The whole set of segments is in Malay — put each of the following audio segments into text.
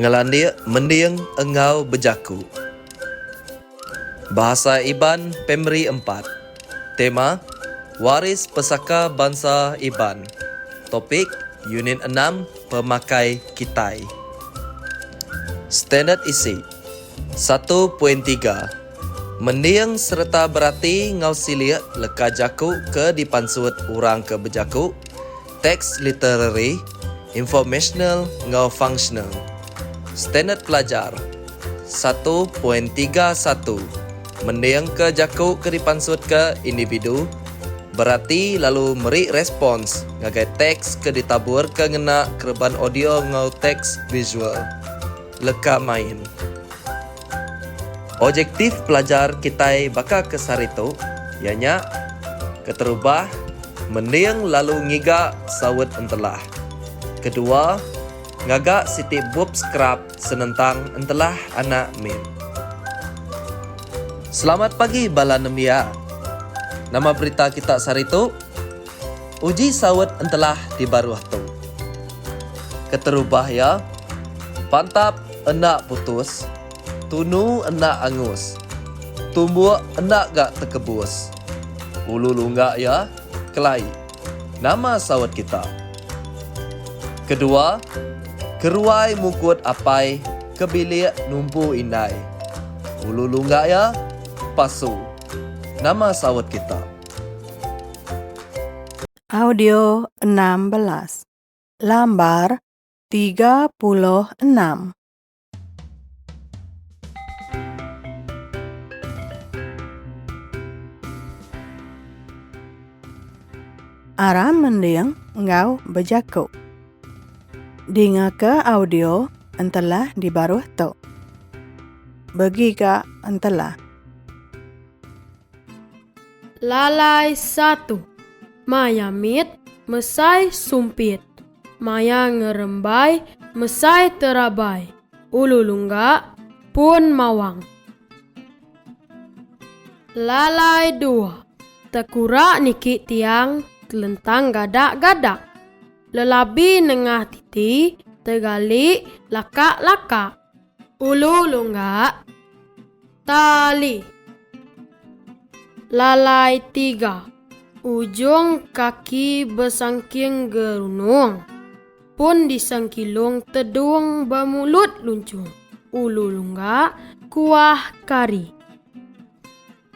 Mengelandia mendiang engau bejaku. Bahasa Iban Pemri 4. Tema Waris Pesaka Bangsa Iban. Topik Unit 6 Pemakai Kitai. Standard isi 1.3. Mendiang serta berarti ngau silia leka jaku ke dipansuat urang ke bejaku. Teks literary, informational ngau functional. Standard pelajar 1.31. Mendiang ke jaku ke dipansuat ke individu. Berarti lalu meri respons ngagai teks ke ditabur ke ngena kerban audio ngau teks visual. Leka main. Objektif pelajar kitai baka kesarito ianya keterubah mendiang lalu ngiga sawut entelah. Kedua, ngagak siti bub skrap senentang entelah anak min. Selamat pagi bala nemia. Nama berita kita sarito uji sawut entelah di baruah tu. Keterubah ya. Pantap enak putus, tunu enak angus, tumbuh enak gak tekebus. Ulu lunggak ya, kelai. Nama sawat kita. Kedua, keruai mukut apai, kebilik numpu indai. Ulu lunggak ya, pasu. Nama sawat kita. Audio 16. Lambar 36. Aram mendiang ngau bejaku. Dinga ke audio entelah di baruh tu. Bagi ka entelah. Lalai 1. Mayamit mesai sumpit. Maya ngerembai mesai terabai. Ulu lunggak pun mawang. Lalai 2. Tekura niki tiang telentang gadak-gadak. Lelabi nengah titi tegali lakak-lakak. Ulu lunggak tali. Lalai 3. Ujung kaki besangking gerunung. Pun disangkilung tedung bamulut luncung. Ulu lunggak kuah kari.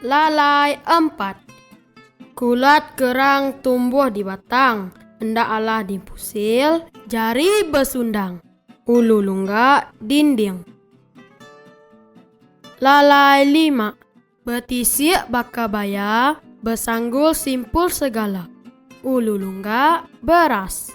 Lalai 4. Kulat kerang tumbuh di batang. Hendak alah dipusil, jari besundang. Ulu lunggak dinding. Lalai 5. Betisik bakabaya, besanggul simpul segala. Ulu lunggak beras.